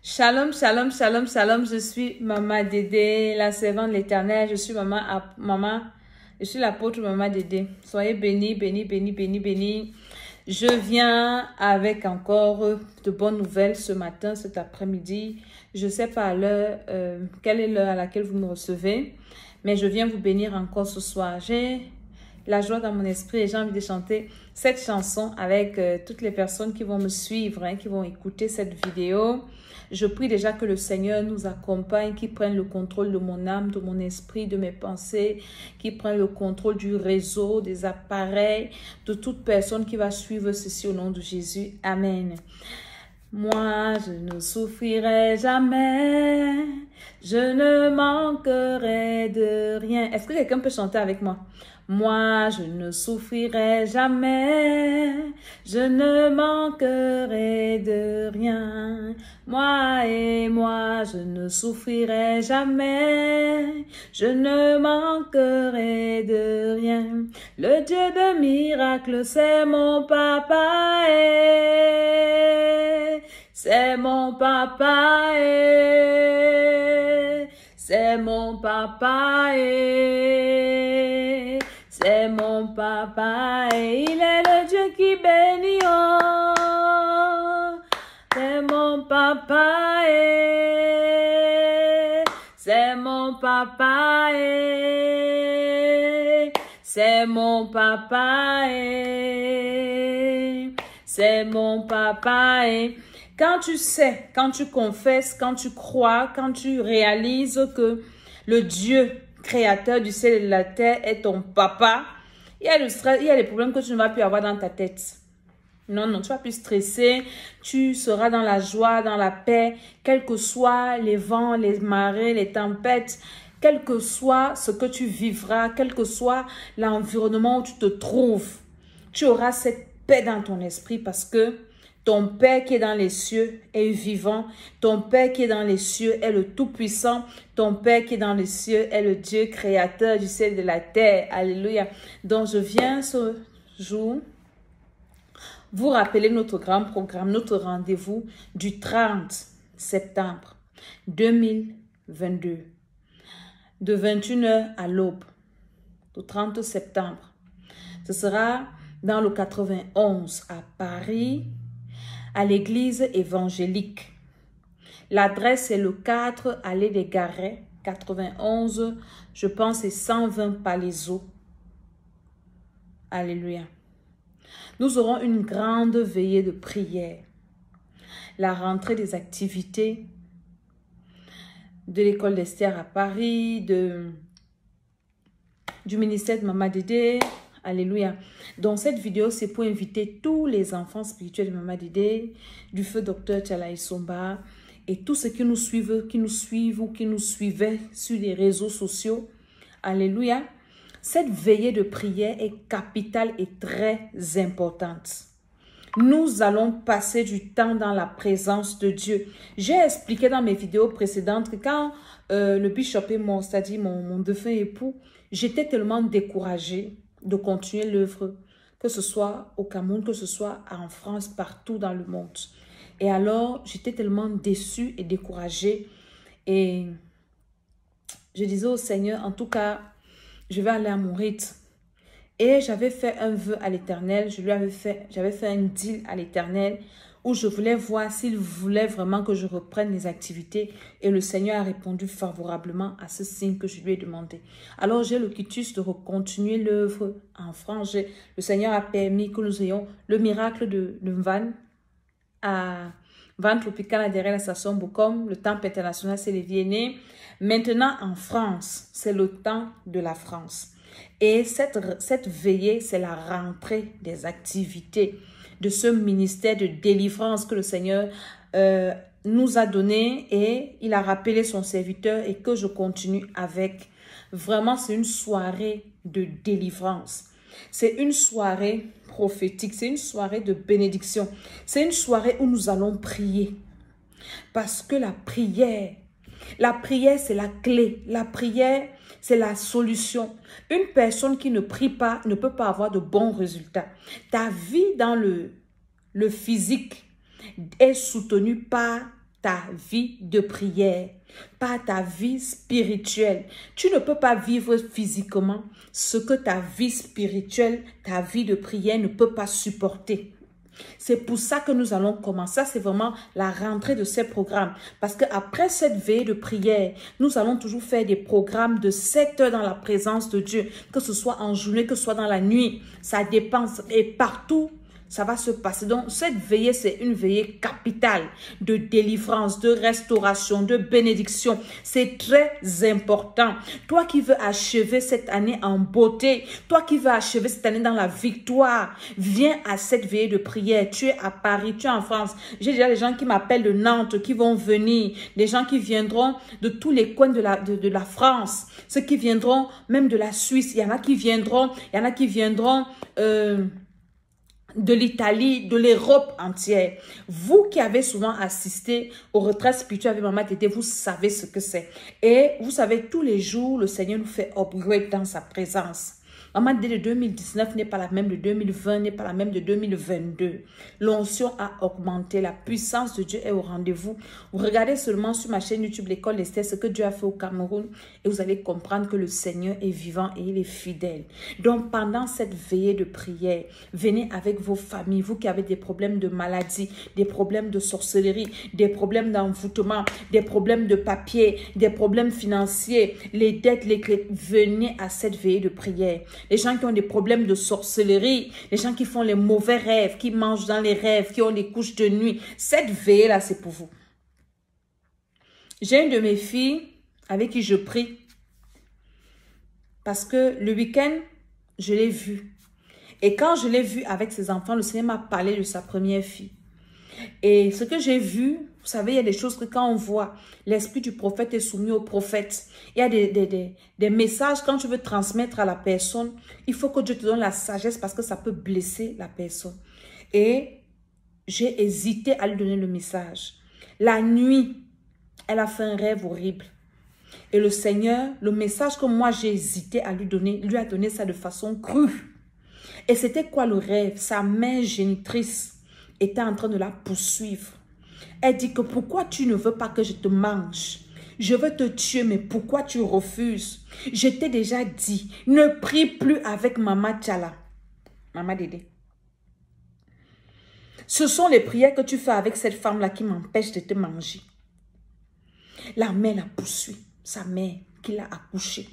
Shalom, shalom, shalom, shalom. Je suis Maman Dédé, la servante de l'Éternel. Je suis je suis l'apôtre Maman Dédé. Soyez bénis, bénis, bénis, bénis, bénis. Je viens avec encore de bonnes nouvelles ce matin, cet après-midi. Je ne sais pas à l'heure, quelle est l'heure à laquelle vous me recevez, mais je viens vous bénir encore ce soir. J'ai la joie dans mon esprit et j'ai envie de chanter cette chanson avec toutes les personnes qui vont me suivre, qui vont écouter cette vidéo. Je prie déjà que le Seigneur nous accompagne, qu'il prenne le contrôle de mon âme, de mon esprit, de mes pensées, qu'il prenne le contrôle du réseau, des appareils, de toute personne qui va suivre ceci au nom de Jésus. Amen. Moi, je ne souffrirai jamais, je ne manquerai de rien. Est-ce que quelqu'un peut chanter avec moi? Moi, je ne souffrirai jamais, je ne manquerai de rien. Moi et moi, je ne souffrirai jamais, je ne manquerai de rien. Le Dieu de miracles, c'est mon papa et c'est mon papa et c'est mon papa et c'est mon papa et il est le Dieu qui bénit. Oh, c'est mon papa et c'est mon papa et c'est mon papa et c'est mon papa et quand tu sais, quand tu confesses, quand tu crois, quand tu réalises que le Dieu créateur du ciel et de la terre est ton papa, il y a le stress, il y a les problèmes que tu ne vas plus avoir dans ta tête. Non, non, tu vas plus stresser, tu seras dans la joie, dans la paix, quels que soient les vents, les marées, les tempêtes, quel que soit ce que tu vivras, quel que soit l'environnement où tu te trouves, tu auras cette paix dans ton esprit parce que ton Père qui est dans les cieux est vivant. Ton Père qui est dans les cieux est le Tout-Puissant. Ton Père qui est dans les cieux est le Dieu créateur du ciel et de la terre. Alléluia. Donc, je viens ce jour vous rappeler notre grand programme, notre rendez-vous du 30 septembre 2022. De 21h à l'aube. Au 30 septembre. Ce sera dans le 91 à Paris, à l'église évangélique. L'adresse est le 4 allée des Garets, 91, je pense c'est 120 Palaiseau. Alléluia. Nous aurons une grande veillée de prière. La rentrée des activités de l'école d'Esther à Paris, du ministère de Maman Dédé. Alléluia. Dans cette vidéo, c'est pour inviter tous les enfants spirituels de Maman Dédé, du feu Docteur Tchalaï Somba et tous ceux qui nous suivent ou qui nous suivaient sur les réseaux sociaux. Alléluia. Cette veillée de prière est capitale et très importante. Nous allons passer du temps dans la présence de Dieu. J'ai expliqué dans mes vidéos précédentes que quand le bishop est mort, c'est-à-dire mon défunt époux, j'étais tellement découragée de continuer l'œuvre, que ce soit au Cameroun, que ce soit en France, partout dans le monde. Et alors, j'étais tellement déçue et découragée. Et je disais au Seigneur, en tout cas, je vais aller à mon rythme. Et j'avais fait un vœu à l'Éternel, j'avais fait un deal à l'Éternel où je voulais voir s'il voulait vraiment que je reprenne les activités. Et le Seigneur a répondu favorablement à ce signe que je lui ai demandé. Alors j'ai le quitus de recontinuer l'œuvre en France. Le Seigneur a permis que nous ayons le miracle de van à Van Tropical derrière la station Bocom. Le temple international s'est né. Maintenant en France, c'est le temps de la France. Et cette veillée, c'est la rentrée des activités de ce ministère de délivrance que le Seigneur nous a donné et il a rappelé son serviteur et que je continue avec. Vraiment, c'est une soirée de délivrance. C'est une soirée prophétique, c'est une soirée de bénédiction. C'est une soirée où nous allons prier. Parce que la prière, c'est la clé. La prière, c'est la solution. Une personne qui ne prie pas ne peut pas avoir de bons résultats. Ta vie dans le physique est soutenue par ta vie de prière, pas ta vie spirituelle. Tu ne peux pas vivre physiquement ce que ta vie spirituelle, ta vie de prière ne peut pas supporter. C'est pour ça que nous allons commencer. Ça, c'est vraiment la rentrée de ces programmes. Parce qu'après cette veillée de prière, nous allons toujours faire des programmes de 7 heures dans la présence de Dieu. Que ce soit en journée, que ce soit dans la nuit. Ça dépend. Et partout, ça va se passer. Donc, cette veillée, c'est une veillée capitale de délivrance, de restauration, de bénédiction. C'est très important. Toi qui veux achever cette année en beauté, toi qui veux achever cette année dans la victoire, viens à cette veillée de prière. Tu es à Paris, tu es en France. J'ai déjà des gens qui m'appellent de Nantes, qui vont venir. Des gens qui viendront de tous les coins de la France. Ceux qui viendront même de la Suisse. Il y en a qui viendront, de l'Italie, de l'Europe entière. Vous qui avez souvent assisté aux retraites spirituelles avec Maman Tété, vous savez ce que c'est. Et vous savez, tous les jours, le Seigneur nous fait upgrade dans sa présence. Maman Tété de 2019 n'est pas la même de 2020, n'est pas la même de 2022. L'onction a augmenté, la puissance de Dieu est au rendez-vous. Vous regardez seulement sur ma chaîne YouTube, l'école Esther, ce que Dieu a fait au Cameroun et vous allez comprendre que le Seigneur est vivant et il est fidèle. Donc, pendant cette veillée de prière, venez avec vos familles, vous qui avez des problèmes de maladie, des problèmes de sorcellerie, des problèmes d'envoûtement, des problèmes de papier, des problèmes financiers, les dettes, les clés. Venez à cette veillée de prière. Les gens qui ont des problèmes de sorcellerie, les gens qui font les mauvais rêves, qui mangent dans les rêves, qui ont des couches de nuit. Cette veillée-là, c'est pour vous. J'ai une de mes filles avec qui je prie parce que le week-end, je l'ai vue. Et quand je l'ai vue avec ses enfants, le Seigneur m'a parlé de sa première fille. Et ce que j'ai vu, vous savez, il y a des choses que quand on voit, l'esprit du prophète est soumis au prophète. Il y a des messages, quand tu veux transmettre à la personne, il faut que Dieu te donne la sagesse parce que ça peut blesser la personne. Et j'ai hésité à lui donner le message. La nuit, elle a fait un rêve horrible. Et le Seigneur, le message que moi j'ai hésité à lui donner, lui a donné ça de façon crue. Et c'était quoi le rêve? Sa mère génitrice était en train de la poursuivre. Elle dit que pourquoi tu ne veux pas que je te mange? Je veux te tuer, mais pourquoi tu refuses? Je t'ai déjà dit, ne prie plus avec Maman Tchala. Maman Dédé. Ce sont les prières que tu fais avec cette femme-là qui m'empêchent de te manger. La mère la poursuit. Sa mère qui l'a accouchée.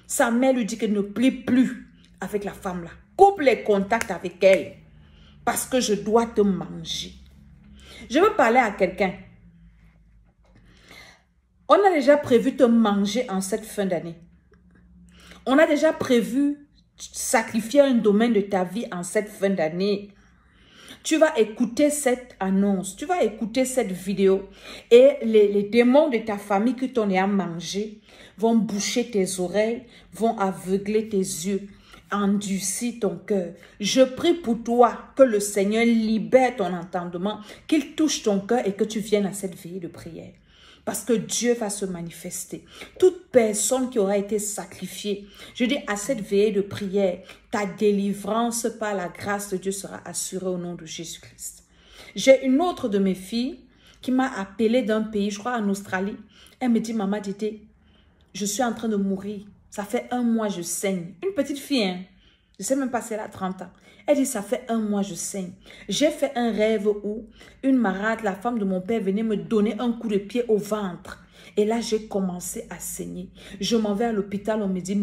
Sa mère lui dit qu'elle ne prie plus avec la femme-là. Coupe les contacts avec elle. Parce que je dois te manger. Je veux parler à quelqu'un. On a déjà prévu te manger en cette fin d'année. On a déjà prévu sacrifier un domaine de ta vie en cette fin d'année. Tu vas écouter cette annonce, tu vas écouter cette vidéo et les démons de ta famille qui t'ont à manger vont boucher tes oreilles, vont aveugler tes yeux, endurcir ton cœur. Je prie pour toi que le Seigneur libère ton entendement, qu'il touche ton cœur et que tu viennes à cette veillée de prière. Parce que Dieu va se manifester. Toute personne qui aura été sacrifiée, je dis à cette veillée de prière, ta délivrance par la grâce de Dieu sera assurée au nom de Jésus-Christ. J'ai une autre de mes filles qui m'a appelée d'un pays, je crois en Australie. Elle me dit, maman Tété, je suis en train de mourir. Ça fait 1 mois, je saigne. Une petite fille, hein? Je ne sais même pas si elle a 30 ans. Elle dit, ça fait 1 mois, je saigne. J'ai fait un rêve où une marade, la femme de mon père, venait me donner un coup de pied au ventre. Et là, j'ai commencé à saigner. Je m'en vais à l'hôpital, on me dit,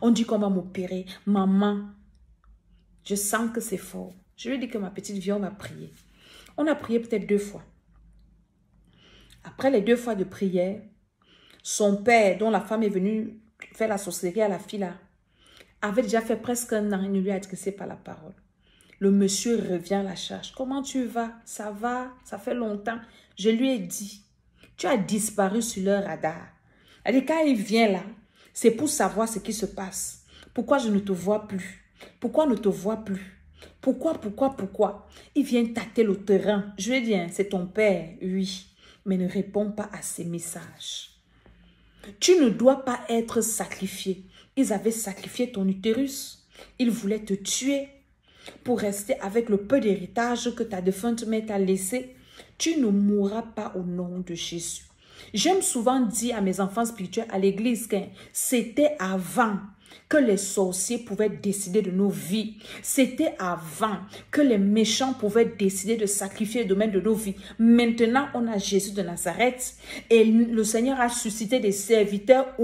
on dit qu'on va m'opérer. Maman, je sens que c'est fort. Je lui ai dit que ma petite viens, on va prier. On a prié peut-être 2 fois. Après les 2 fois de prière, son père, dont la femme est venue faire la sorcellerie à la fille là, avait déjà fait presque 1 an, il ne lui a adressé pas la parole. Le monsieur revient à la charge. Comment tu vas? Ça va? Ça fait longtemps. Je lui ai dit, tu as disparu sur leur radar. Elle dit, quand il vient là, c'est pour savoir ce qui se passe. Pourquoi je ne te vois plus? Pourquoi on ne te voit plus? Pourquoi? Il vient tâter le terrain. Je lui ai dit, hein, c'est ton père, oui, mais ne réponds pas à ses messages. Tu ne dois pas être sacrifié. Ils avaient sacrifié ton utérus. Ils voulaient te tuer pour rester avec le peu d'héritage que ta défunte mère t'a laissé. Tu ne mourras pas au nom de Jésus. J'aime souvent dire à mes enfants spirituels à l'église que c'était avant que les sorciers pouvaient décider de nos vies. C'était avant que les méchants pouvaient décider de sacrifier le domaine de nos vies. Maintenant, on a Jésus de Nazareth et le Seigneur a suscité des serviteurs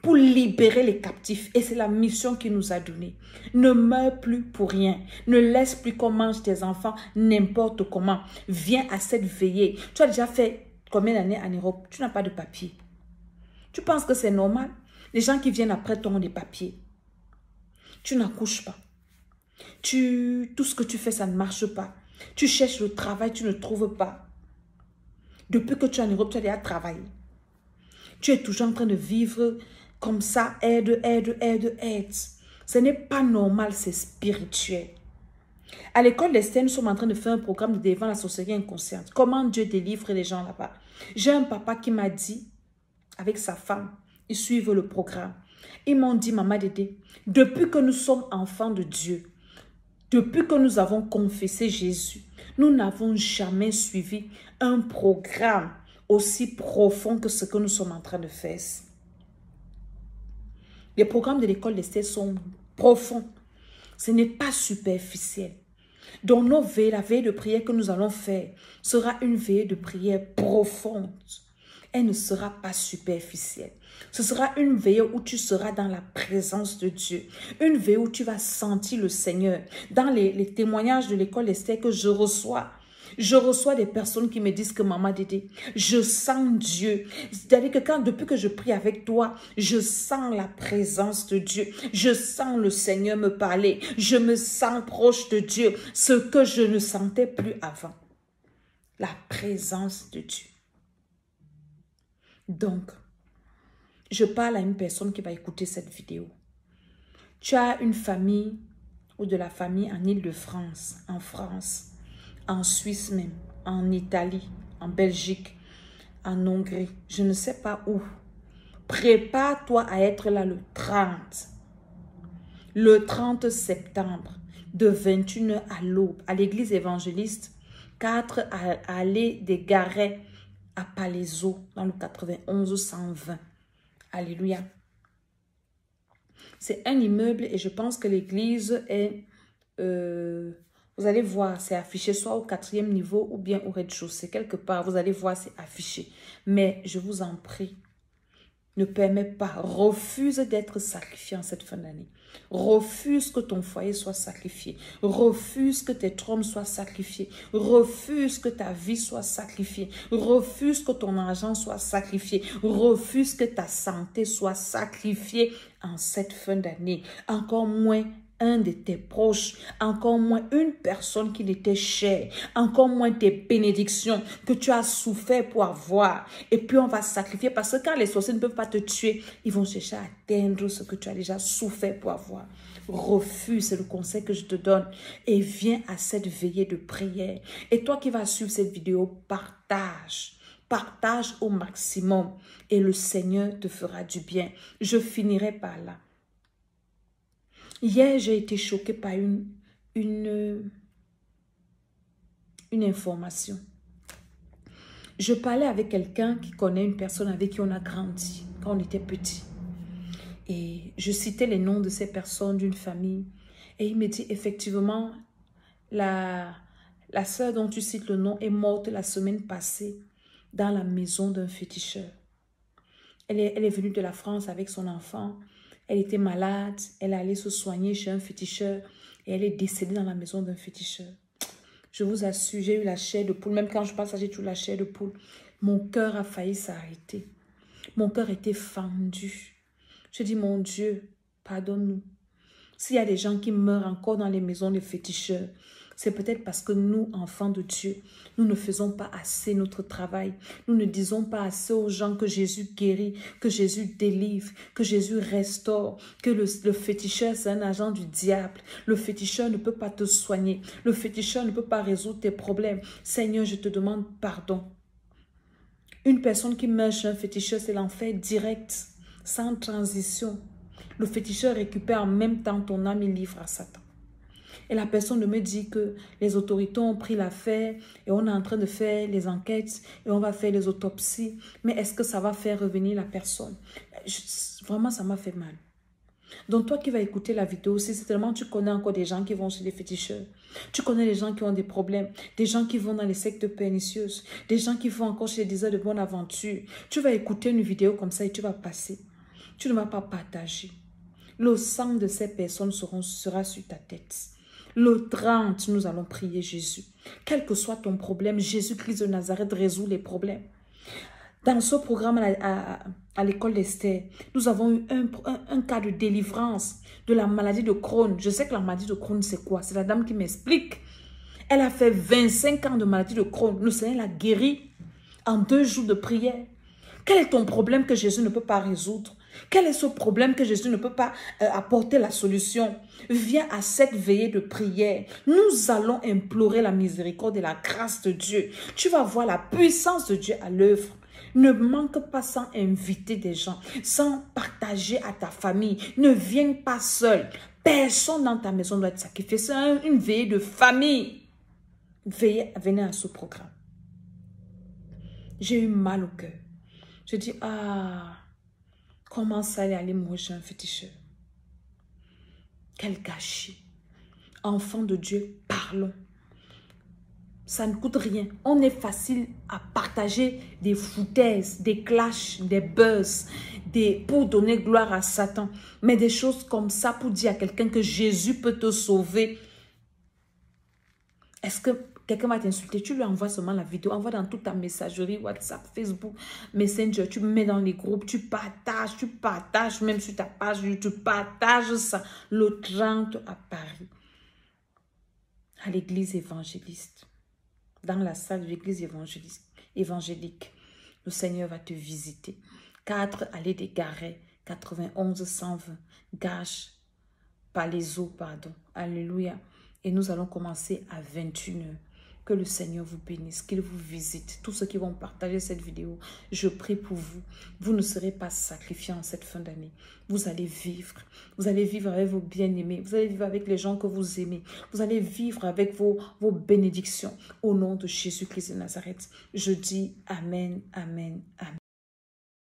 pour libérer les captifs. Et c'est la mission qu'il nous a donnée. Ne meurs plus pour rien. Ne laisse plus qu'on mange tes enfants n'importe comment. Viens à cette veillée. Tu as déjà fait combien d'années en Europe? Tu n'as pas de papier. Tu penses que c'est normal? Les gens qui viennent après toi ont des papiers. Tu n'accouches pas. Tout ce que tu fais, ça ne marche pas. Tu cherches le travail, tu ne trouves pas. Depuis que tu es en Europe, tu as déjà travaillé. Tu es toujours en train de vivre comme ça, aide. Ce n'est pas normal, c'est spirituel. À l'école d'Esther, nous sommes en train de faire un programme de défense la sorcellerie inconsciente. Comment Dieu délivre les gens là-bas. J'ai un papa qui m'a dit, avec sa femme, ils suivent le programme. Ils m'ont dit, Maman Dédé, depuis que nous sommes enfants de Dieu, depuis que nous avons confessé Jésus, nous n'avons jamais suivi un programme aussi profond que ce que nous sommes en train de faire. Les programmes de l'école d'Esther sont profonds. Ce n'est pas superficiel. Donc la veille de prière que nous allons faire sera une veille de prière profonde. Elle ne sera pas superficielle. Ce sera une veille où tu seras dans la présence de Dieu. Une veille où tu vas sentir le Seigneur. Dans les témoignages de l'école d'Esther que je reçois des personnes qui me disent que Maman Dédé, je sens Dieu. C'est-à-dire que depuis que je prie avec toi, je sens la présence de Dieu. Je sens le Seigneur me parler. Je me sens proche de Dieu. Ce que je ne sentais plus avant. La présence de Dieu. Donc, je parle à une personne qui va écouter cette vidéo. Tu as une famille ou de la famille en Île-de-France, en France, en Suisse même, en Italie, en Belgique, en Hongrie, je ne sais pas où. Prépare-toi à être là le 30. Le 30 septembre, de 21h à l'aube, à l'église évangéliste, 4 à allée des Garets, à Palaiseau, dans le 91-120. Alléluia. C'est un immeuble et je pense que l'église est... vous allez voir, c'est affiché soit au 4e niveau ou bien au rez-de-chaussée. Quelque part, vous allez voir, c'est affiché. Mais je vous en prie, ne permets pas, refuse d'être sacrifié en cette fin d'année. Refuse que ton foyer soit sacrifié. Refuse que tes traumas soient sacrifiés. Refuse que ta vie soit sacrifiée. Refuse que ton argent soit sacrifié. Refuse que ta santé soit sacrifiée en cette fin d'année. Encore moins un de tes proches, encore moins une personne qui t'était chère, encore moins tes bénédictions que tu as souffert pour avoir. Et puis on va sacrifier parce que quand les sorciers ne peuvent pas te tuer, ils vont chercher à atteindre ce que tu as déjà souffert pour avoir. Refuse, c'est le conseil que je te donne et viens à cette veillée de prière. Et toi qui vas suivre cette vidéo, partage. Partage au maximum et le Seigneur te fera du bien. Je finirai par là. Hier, j'ai été choquée par une information. Je parlais avec quelqu'un qui connaît une personne avec qui on a grandi quand on était petit. Et je citais les noms de ces personnes d'une famille. Et il me dit, effectivement, la sœur dont tu cites le nom est morte la semaine passée dans la maison d'un féticheur. Elle est venue de la France avec son enfant. Elle était malade, elle allait se soigner chez un féticheur et elle est décédée dans la maison d'un féticheur. Je vous assure, j'ai eu la chair de poule. Même quand je passe, j'ai toujours la chair de poule. Mon cœur a failli s'arrêter. Mon cœur était fendu. Je dis, mon Dieu, pardonne-nous. S'il y a des gens qui meurent encore dans les maisons des féticheurs, c'est peut-être parce que nous, enfants de Dieu, nous ne faisons pas assez notre travail. Nous ne disons pas assez aux gens que Jésus guérit, que Jésus délivre, que Jésus restaure, que le féticheur, c'est un agent du diable. Le féticheur ne peut pas te soigner. Le féticheur ne peut pas résoudre tes problèmes. Seigneur, je te demande pardon. Une personne qui meurt chez un féticheur, c'est l'enfer direct, sans transition. Le féticheur récupère en même temps ton âme et livre à Satan. Et la personne me dit que les autorités ont pris l'affaire et on est en train de faire les enquêtes et on va faire les autopsies. Mais est-ce que ça va faire revenir la personne? Vraiment, ça m'a fait mal. Donc toi qui vas écouter la vidéo, si certainement tu connais encore des gens qui vont chez les féticheurs, tu connais les gens qui ont des problèmes, des gens qui vont dans les sectes pernicieuses, des gens qui vont encore chez les désirs de bonne aventure, tu vas écouter une vidéo comme ça et tu vas passer. Tu ne vas pas partager. Le sang de ces personnes sera sur ta tête. Le 30, nous allons prier Jésus. Quel que soit ton problème, Jésus-Christ de Nazareth résout les problèmes. Dans ce programme à l'école d'Esther, nous avons eu un cas de délivrance de la maladie de Crohn. Je sais que la maladie de Crohn, c'est quoi? C'est la dame qui m'explique. Elle a fait 25 ans de maladie de Crohn. Le Seigneur l'a guérie en 2 jours de prière. Quel est ton problème que Jésus ne peut pas résoudre? Quel est ce problème que Jésus ne peut pas apporter la solution? Viens à cette veillée de prière. Nous allons implorer la miséricorde et la grâce de Dieu. Tu vas voir la puissance de Dieu à l'œuvre. Ne manque pas sans inviter des gens, sans partager à ta famille. Ne viens pas seul. Personne dans ta maison doit être sacrifié. C'est une veillée de famille. Venez à ce programme. J'ai eu mal au cœur. Je dis, comment ça allait aller mourir chez un féticheur? Quel gâchis. Enfants de Dieu, parlons. Ça ne coûte rien. On est facile à partager des foutaises, des clashs, des buzz, pour donner gloire à Satan. Mais des choses comme ça pour dire à quelqu'un que Jésus peut te sauver. Est-ce que quelqu'un va t'insulter? Tu lui envoies seulement la vidéo. Envoie dans toute ta messagerie, WhatsApp, Facebook, Messenger. Tu mets dans les groupes. Tu partages même sur ta page YouTube. Tu partages ça. Le 30 à Paris. À l'église évangéliste. Dans la salle de l'église évangélique, le Seigneur va te visiter. 4 allées des Garets, 91 120, Gâche, Palaiso, pardon. Alléluia. Et nous allons commencer à 21h. Que le Seigneur vous bénisse, qu'il vous visite. Tous ceux qui vont partager cette vidéo, je prie pour vous. Vous ne serez pas sacrifiés en cette fin d'année. Vous allez vivre. Vous allez vivre avec vos bien-aimés. Vous allez vivre avec les gens que vous aimez. Vous allez vivre avec vos bénédictions. Au nom de Jésus-Christ de Nazareth, je dis Amen, Amen, Amen.